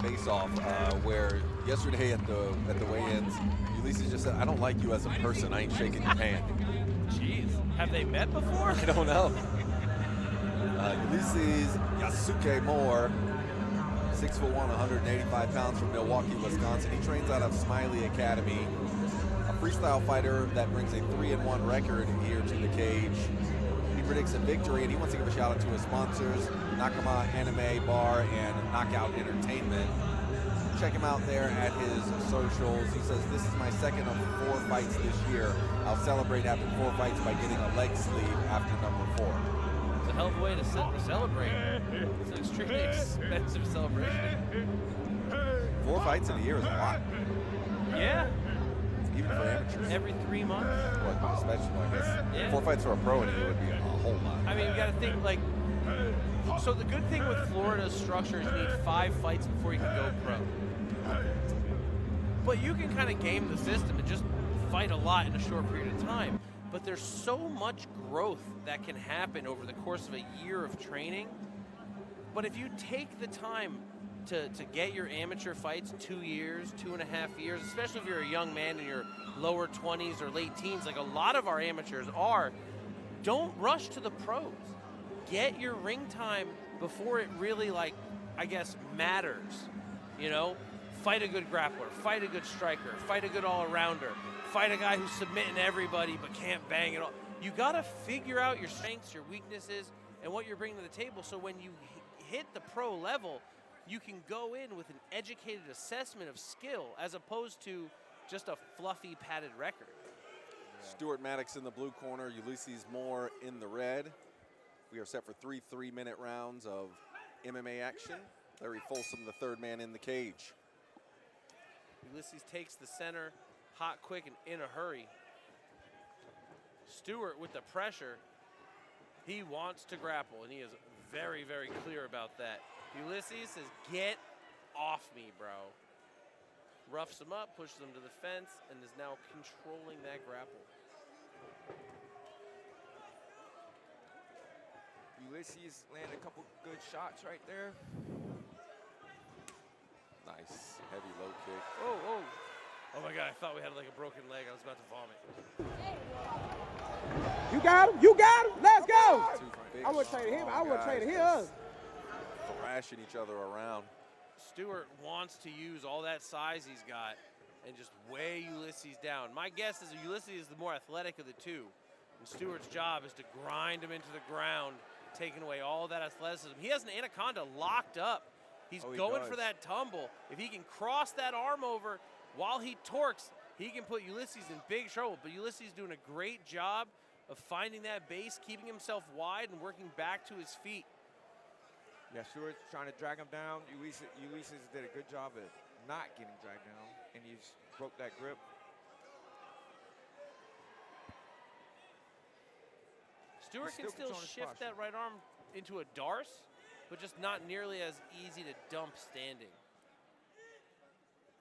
face-off where yesterday at the weigh-ins, Ulysses just said, "I don't like you as a person. I ain't shaking your hand." Jeez, have they met before? I don't know. Ulysses Yasuke Moore, 6'1", 185 pounds from Milwaukee, Wisconsin. He trains out of Smiley Academy, a freestyle fighter that brings a 3-1 record here to the cage. He predicts a victory, and he wants to give a shout out to his sponsors, Nakama Anime Bar and Knockout Entertainment. Check him out there at his socials. He says, "This is my second of 4 fights this year. I'll celebrate after 4 fights by getting a leg sleeve after number 4. It's a hell of a way to celebrate. It's an extremely expensive celebration. 4 fights in a year is a lot, Yeah, even for amateurs. every 3 months. Well, especially, I guess. Yeah. 4 fights for a pro in a year would be a whole lot. I mean, you got to think like. So the good thing with Florida's structure is you need 5 fights before you can go pro. But you can kind of game the system and just fight a lot in a short period of time. But there's so much growth that can happen over the course of a year of training. But if you take the time to get your amateur fights 2 years, 2.5 years, especially if you're a young man in your lower 20s or late teens, like a lot of our amateurs are, don't rush to the pros. Get your ring time before it really, like, I guess, matters. You know, fight a good grappler, fight a good striker, fight a good all-arounder, fight a guy who's submitting everybody but can't bang it all. You got to figure out your strengths, your weaknesses, and what you're bringing to the table, so when you hit the pro level, you can go in with an educated assessment of skill as opposed to just a fluffy padded record. Stuart Maddox in the blue corner, Ulysses Moore in the red. We are set for 3 3-minute rounds of MMA action. Larry Folsom, the third man in the cage. Ulysses takes the center, hot, quick, and in a hurry. Stuart with the pressure, he wants to grapple, and he is very, very clear about that. Ulysses says, "Get off me, bro." Roughs him up, pushes him to the fence, and is now controlling that grapple. Ulysses landed a couple good shots right there. Nice, heavy low kick. Oh my God, I thought we had like a broken leg. I was about to vomit. You got him, let's go. I want wouldn't trade him, I wouldn't trade him. Thrashing each other around. Stuart wants to use all that size he's got and just weigh Ulysses down. My guess is Ulysses is the more athletic of the two, and Stuart's job is to grind him into the ground, taking away all that athleticism. He has an anaconda locked up. He's going for that tumble. If he can cross that arm over while he torques, he can put Ulysses in big trouble. But Ulysses is doing a great job of finding that base, keeping himself wide, and working back to his feet. Yeah, Stuart's trying to drag him down. Ulysses did a good job at not getting dragged down, and he's broke that grip. Stuart can still shift that right arm into a darce, but just not nearly as easy to dump standing.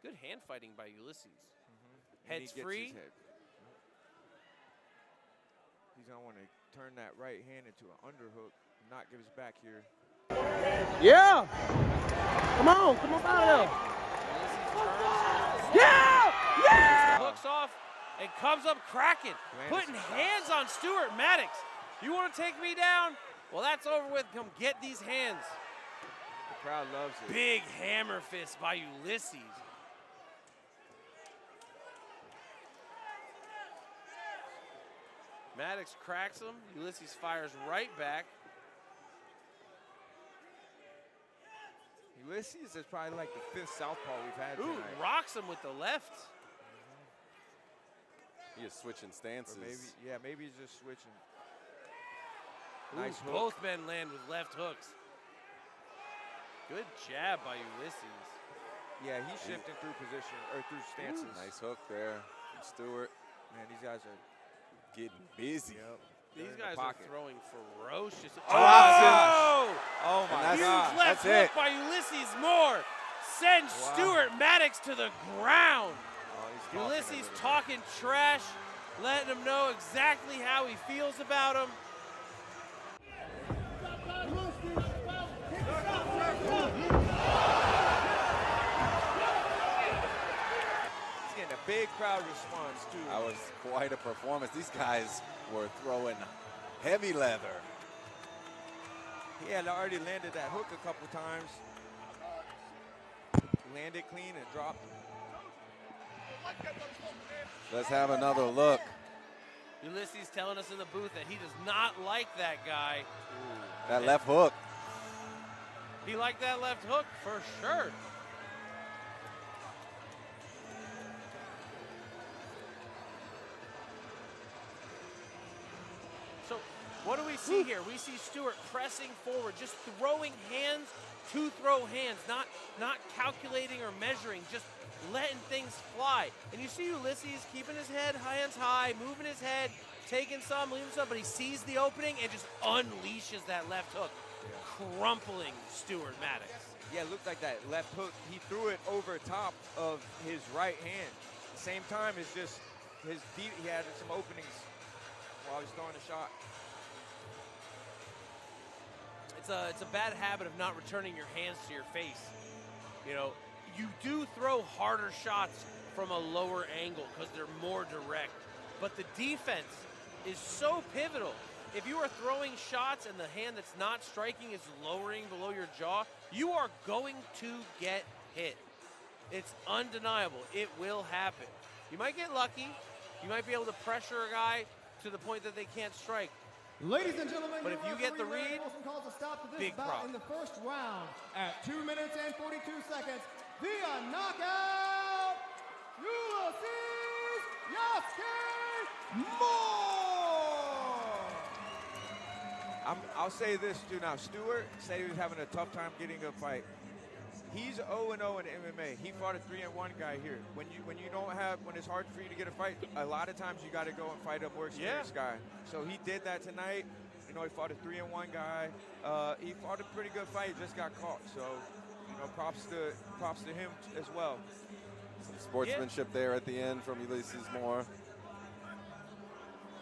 Good hand fighting by Ulysses. Head's free. His head. He's going to want to turn that right hand into an underhook, not give his back here. Yeah. Come on out of there. Yeah. Hooks off and comes up cracking, putting hands on Stuart Maddox. You want to take me down? Well, that's over with. Come get these hands. The crowd loves it. Big hammer fist by Ulysses. Maddox cracks him. Ulysses fires right back. Ulysses is probably like the 5th southpaw we've had Ooh, tonight. rocks him with the left. He is switching stances. Maybe he's just switching. Ooh, Nice hook. both men land with left hooks. Good jab by Ulysses. Yeah, he's shifting through position, or through stances. Ooh, nice hook there from Stuart. Man, these guys are getting busy. Yep. These guys are throwing ferocious. Oh! Oh my Huge God. left hook by Ulysses Moore sends Stuart Maddox to the ground. Ulysses talking trash, letting him know exactly how he feels about him. crowd response, too. That was quite a performance. These guys were throwing heavy leather. He had already landed that hook a couple times. Landed clean and dropped. Let's have another look. Ulysses telling us in the booth that he does not like that guy. That left hook. He liked that left hook for sure. So what do we see here? We see Stuart pressing forward, just throwing hands to throw hands, not calculating or measuring, just letting things fly. And you see Ulysses keeping his head hands high, moving his head, taking some, leaving some, but he sees the opening and just unleashes that left hook, crumpling Stuart Maddox. Yeah, it looked like that left hook. He threw it over top of his right hand. At the same time, it's just he had some openings while he was throwing a shot. It's a bad habit of not returning your hands to your face. You know, you do throw harder shots from a lower angle because they're more direct. But the defense is so pivotal. If you are throwing shots and the hand that's not striking is lowering below your jaw, you are going to get hit. It's undeniable. It will happen. You might get lucky. You might be able to pressure a guy to the point that they can't strike. Ladies and gentlemen, but if you get the read, calls a stop to this big bout prop. in the first round at 2 minutes and 42 seconds via knockout, Ulysses Yasuke Moore. I'll say this too now. Stuart said he was having a tough time getting a fight. He's 0-0 in MMA. He fought a 3-1 guy here. When it's hard for you to get a fight, a lot of times you got to go and fight a more experienced guy. So he did that tonight. You know, he fought a 3-1 guy. He fought a pretty good fight. He just got caught. So, you know, props to him as well. Some sportsmanship there at the end from Ulysses Moore.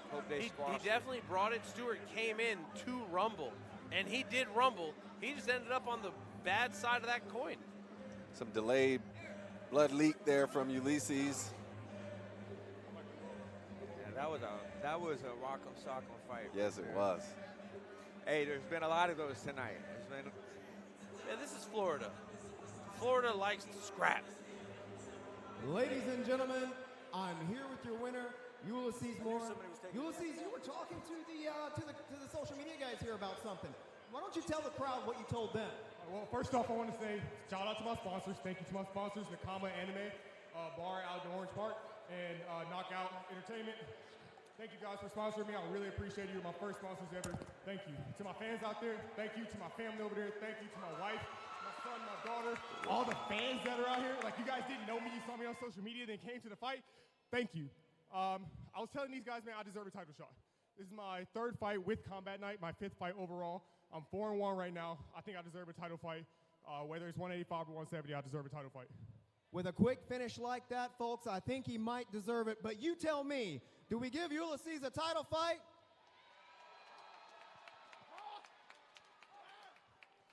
Hope they He squashed definitely brought it. Stuart came in to rumble, and he did rumble. He just ended up on the bad side of that coin. Some delayed blood leak there from Ulysses. Yeah, that was a rock'em sock'em fight. Yes, it was. Hey, there's been a lot of those tonight. And this is Florida. Florida likes to scrap. Ladies and gentlemen, I'm here with your winner, Ulysses Moore. Ulysses, you were talking to the social media guys here about something. Why don't you tell the crowd what you told them? Well, first off, I want to say shout out to my sponsors. Thank you to my sponsors, Nakama Anime, Bar out in Orange Park, and Knockout Entertainment. Thank you guys for sponsoring me. I really appreciate you. You're my first sponsors ever. Thank you. To my fans out there, thank you. To my family over there, thank you. To my wife, my son, my daughter, all the fans that are out here. Like, you guys didn't know me. You saw me on social media, then came to the fight. Thank you. I was telling these guys, man, I deserve a title shot. This is my 3rd fight with Combat Night, my 5th fight overall. I'm 4-1 right now. I think I deserve a title fight. Whether it's 185 or 170, I deserve a title fight. With a quick finish like that, folks, I think he might deserve it. But you tell me, do we give Ulysses a title fight?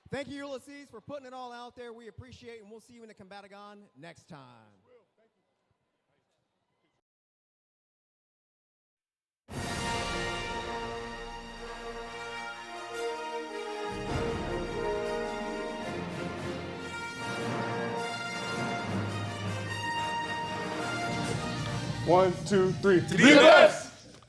Thank you, Ulysses, for putting it all out there. We appreciate it, and we'll see you in the Combatagon next time. 1, 2, 3. To be the best!